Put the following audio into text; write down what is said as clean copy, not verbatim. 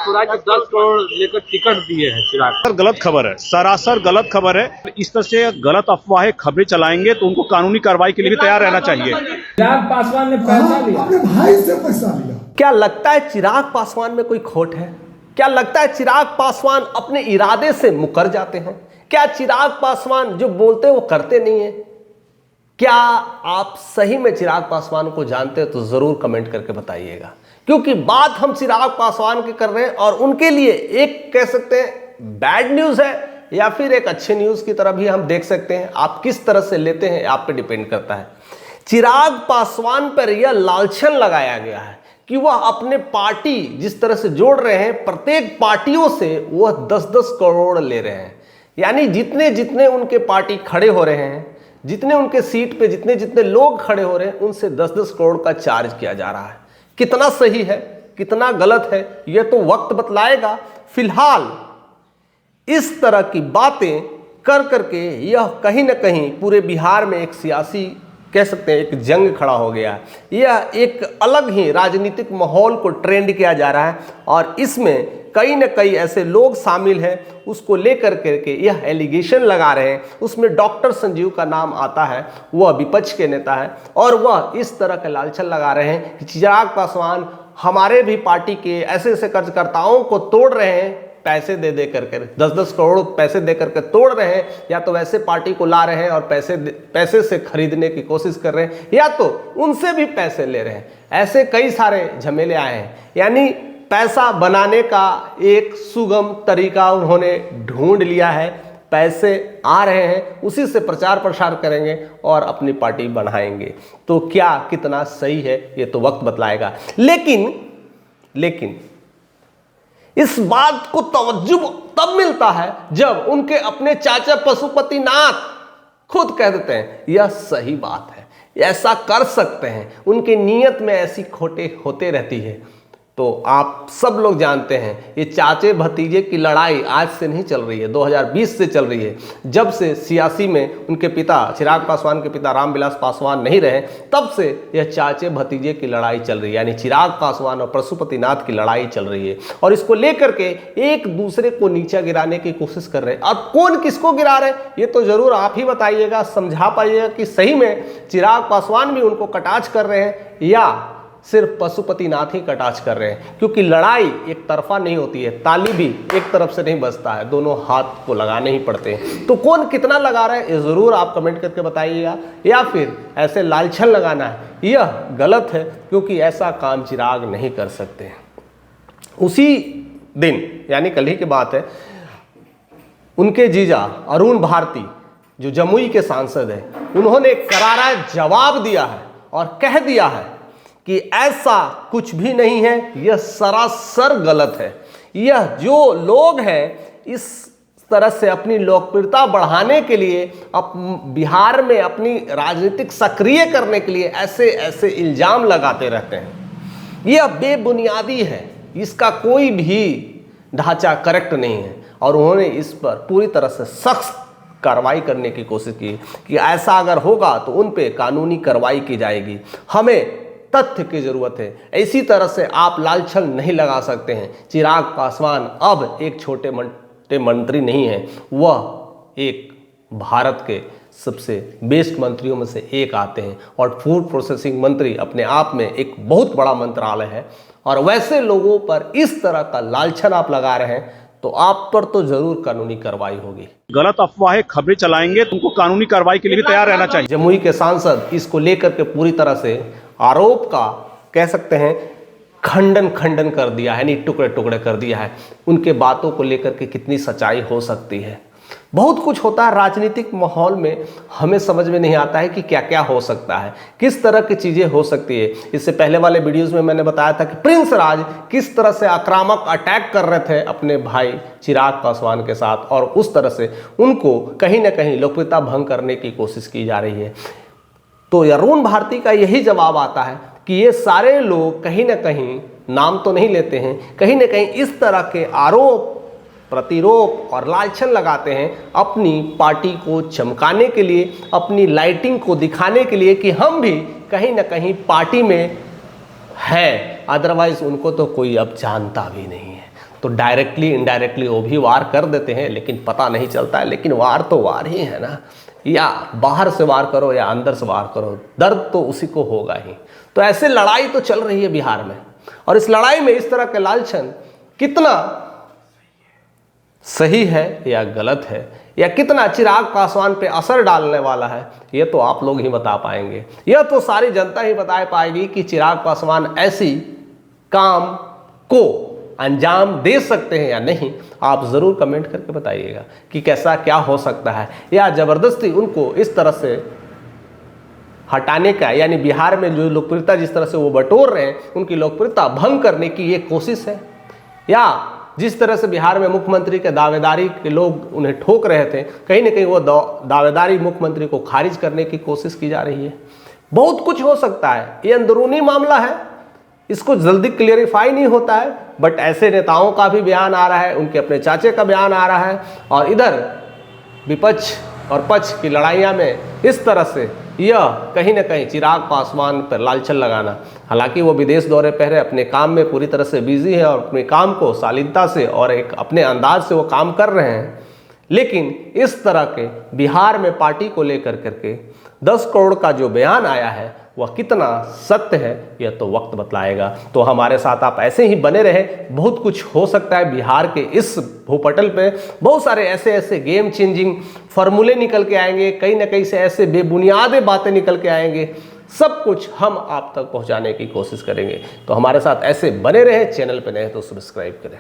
स्वराज को 10 करोड़ लेकर टिकट दिए हैं चिराग। गलत खबर है, सरासर गलत खबर है। इस तरह से गलत अफवाहें खबरें चलाएंगे तो उनको कानूनी कार्रवाई के लिए भी तैयार रहना चाहिए। चिराग पासवान ने पैसा लिया, अपने भाई से पैसा लिया। क्या लगता है चिराग पासवान में कोई खोट है? क्या लगता है चिराग पासवान अपने इरादे से मुकर जाते हैं? क्या चिराग पासवान जो बोलते हैं वो करते नहीं है? क्या आप सही में चिराग पासवान को जानते हो तो जरूर कमेंट करके बताइएगा, क्योंकि बात हम चिराग पासवान की कर रहे हैं और उनके लिए एक कह सकते हैं बैड न्यूज है या फिर एक अच्छे न्यूज की तरह भी हम देख सकते हैं। आप किस तरह से लेते हैं आप पे डिपेंड करता है। चिराग पासवान पर यह लालछन लगाया गया है कि वह अपने पार्टी जिस तरह से जोड़ रहे हैं, प्रत्येक पार्टियों से वह 10-10 करोड़ ले रहे हैं। यानी जितने जितने उनके पार्टी खड़े हो रहे हैं, जितने उनके सीट पे जितने जितने लोग खड़े हो रहे हैं, उनसे 10-10 करोड़ का चार्ज किया जा रहा है। कितना सही है, कितना गलत है, यह तो वक्त बतलाएगा। फिलहाल इस तरह की बातें कर करके यह कहीं ना कहीं पूरे बिहार में एक सियासी कह सकते हैं एक जंग खड़ा हो गया है। यह एक अलग ही राजनीतिक माहौल को ट्रेंड किया जा रहा है और इसमें कई न कई ऐसे लोग शामिल हैं, उसको लेकर करके यह एलिगेशन लगा रहे हैं। उसमें डॉक्टर संजीव का नाम आता है, वह विपक्ष के नेता है और वह इस तरह का लालछन लगा रहे हैं कि चिराग पासवान हमारे भी पार्टी के ऐसे ऐसे कर्जकर्ताओं को तोड़ रहे हैं, पैसे दे करके 10-10 करोड़ पैसे दे करके तोड़ रहे हैं, या तो वैसे पार्टी को ला रहे हैं और पैसे से खरीदने की कोशिश कर रहे हैं, या तो उनसे भी पैसे ले रहे हैं। ऐसे कई सारे झमेले आए हैं। यानी पैसा बनाने का एक सुगम तरीका उन्होंने ढूंढ लिया है। पैसे आ रहे हैं, उसी से प्रचार प्रसार करेंगे और अपनी पार्टी बढ़ाएंगे। तो क्या कितना सही है ये तो वक्त बतलाएगा। लेकिन इस बात को तवज्जो तब मिलता है जब उनके अपने चाचा पशुपतिनाथ खुद कह देते हैं यह सही बात है, ऐसा कर सकते हैं। उनके नियत में ऐसी खोटे होते रहती है। तो आप सब लोग जानते हैं ये चाचे भतीजे की लड़ाई आज से नहीं चल रही है, 2020 से चल रही है। जब से सियासी में उनके पिता चिराग पासवान के पिता रामविलास पासवान नहीं रहे, तब से यह चाचे भतीजे की लड़ाई चल रही है। यानी चिराग पासवान और पशुपतिनाथ की लड़ाई चल रही है और इसको लेकर के एक दूसरे को नीचा गिराने की कोशिश कर रहे हैं। अब कौन किसको गिरा रहे हैं ये तो जरूर आप ही बताइएगा, समझा पाइएगा कि सही में चिराग पासवान भी उनको कटाक्ष कर रहे हैं या सिर्फ पशुपतिनाथ ही कटाक्ष कर रहे हैं। क्योंकि लड़ाई एक तरफा नहीं होती है, ताली भी एक तरफ से नहीं बजता है, दोनों हाथ को लगाने ही पड़ते हैं। तो कौन कितना लगा रहा है ये ज़रूर आप कमेंट करके बताइएगा, या फिर ऐसे लालछन लगाना है यह गलत है, क्योंकि ऐसा काम चिराग नहीं कर सकते। उसी दिन यानी कल ही की बात है, उनके जीजा अरुण भारती जो जमुई के सांसद हैं, उन्होंने करारा जवाब दिया है और कह दिया है कि ऐसा कुछ भी नहीं है, यह सरासर गलत है। यह जो लोग हैं इस तरह से अपनी लोकप्रियता बढ़ाने के लिए, बिहार में अपनी राजनीतिक सक्रिय करने के लिए ऐसे ऐसे इल्जाम लगाते रहते हैं, यह बेबुनियादी है। इसका कोई भी ढांचा करेक्ट नहीं है और उन्होंने इस पर पूरी तरह से सख्त कार्रवाई करने की कोशिश की कि ऐसा अगर होगा तो उन पे कानूनी कार्रवाई की जाएगी। हमें तथ्य की जरूरत है। इसी तरह से आप लालछन नहीं लगा सकते हैं। चिराग पासवान अब एक छोटे मोटे मंत्री नहीं है, वह एक भारत के सबसे बेस्ट मंत्रियों में से एक आते हैं और फूड प्रोसेसिंग मंत्री अपने आप में एक बहुत बड़ा मंत्रालय है। और वैसे लोगों पर इस तरह का लालछन आप लगा रहे हैं तो आप पर तो जरूर कानूनी कार्रवाई होगी। गलत अफवाहें खबरें चलाएंगे तो उनको कानूनी कार्रवाई के लिए भी तैयार रहना चाहिए। जमुई के सांसद इसको लेकर के पूरी तरह से आरोप का कह सकते हैं खंडन कर दिया है, यानी टुकड़े टुकड़े कर दिया है। उनके बातों को लेकर के कितनी सच्चाई हो सकती है, बहुत कुछ होता है राजनीतिक माहौल में, हमें समझ में नहीं आता है कि क्या क्या हो सकता है, किस तरह की चीज़ें हो सकती है। इससे पहले वाले वीडियोस में मैंने बताया था कि प्रिंस राज किस तरह से आक्रामक अटैक कर रहे थे अपने भाई चिराग पासवान के साथ और उस तरह से उनको कहीं ना कहीं लोकप्रियता भंग करने की कोशिश की जा रही है। तो अरुण भारती का यही जवाब आता है कि ये सारे लोग कहीं ना कहीं, नाम तो नहीं लेते हैं, कहीं ना कहीं इस तरह के आरोप प्रतिरोप और लालछन लगाते हैं अपनी पार्टी को चमकाने के लिए, अपनी लाइटिंग को दिखाने के लिए कि हम भी कहीं ना कहीं पार्टी में हैं, अदरवाइज उनको तो कोई अब जानता भी नहीं है। तो डायरेक्टली इनडायरेक्टली वो भी वार कर देते हैं, लेकिन पता नहीं चलता है। लेकिन वार तो वार ही है ना, या बाहर से वार करो या अंदर से वार करो, दर्द तो उसी को होगा ही। तो ऐसे लड़ाई तो चल रही है बिहार में, और इस लड़ाई में इस तरह के लालचन कितना सही है या गलत है, या कितना चिराग पासवान पे असर डालने वाला है, ये तो आप लोग ही बता पाएंगे। यह तो सारी जनता ही बता पाएगी कि चिराग पासवान ऐसी काम को अंजाम दे सकते हैं या नहीं। आप ज़रूर कमेंट करके बताइएगा कि कैसा क्या हो सकता है, या ज़बरदस्ती उनको इस तरह से हटाने का, यानी बिहार में जो लोकप्रियता जिस तरह से वो बटोर रहे हैं, उनकी लोकप्रियता भंग करने की ये कोशिश है, या जिस तरह से बिहार में मुख्यमंत्री के दावेदारी के लोग उन्हें ठोक रहे थे, कहीं ना कहीं वो दावेदारी मुख्यमंत्री को खारिज करने की कोशिश की जा रही है। बहुत कुछ हो सकता है, ये अंदरूनी मामला है, इसको जल्दी क्लियरिफाई नहीं होता है। बट ऐसे नेताओं का भी बयान आ रहा है, उनके अपने चाचे का बयान आ रहा है, और इधर विपक्ष और पक्ष की लड़ाइयाँ में इस तरह से यह कहीं ना कहीं चिराग पासवान पर लालचन लगाना। हालांकि वो विदेश दौरे पर है, अपने काम में पूरी तरह से बिजी है और अपने काम को शालीनता से और एक अपने अंदाज से वो काम कर रहे हैं, लेकिन इस तरह के बिहार में पार्टी को लेकर करके 10 करोड़ का जो बयान आया है वह कितना सत्य है यह तो वक्त बतलाएगा। तो हमारे साथ आप ऐसे ही बने रहे, बहुत कुछ हो सकता है बिहार के इस भूपटल पे। बहुत सारे ऐसे गेम चेंजिंग फार्मूले निकल के आएंगे, कहीं ना कहीं से ऐसे बेबुनियाद बातें निकल के आएंगे, सब कुछ हम आप तक पहुंचाने की कोशिश करेंगे। तो हमारे साथ ऐसे बने रहे, चैनल पे नए तो सब्सक्राइब करें।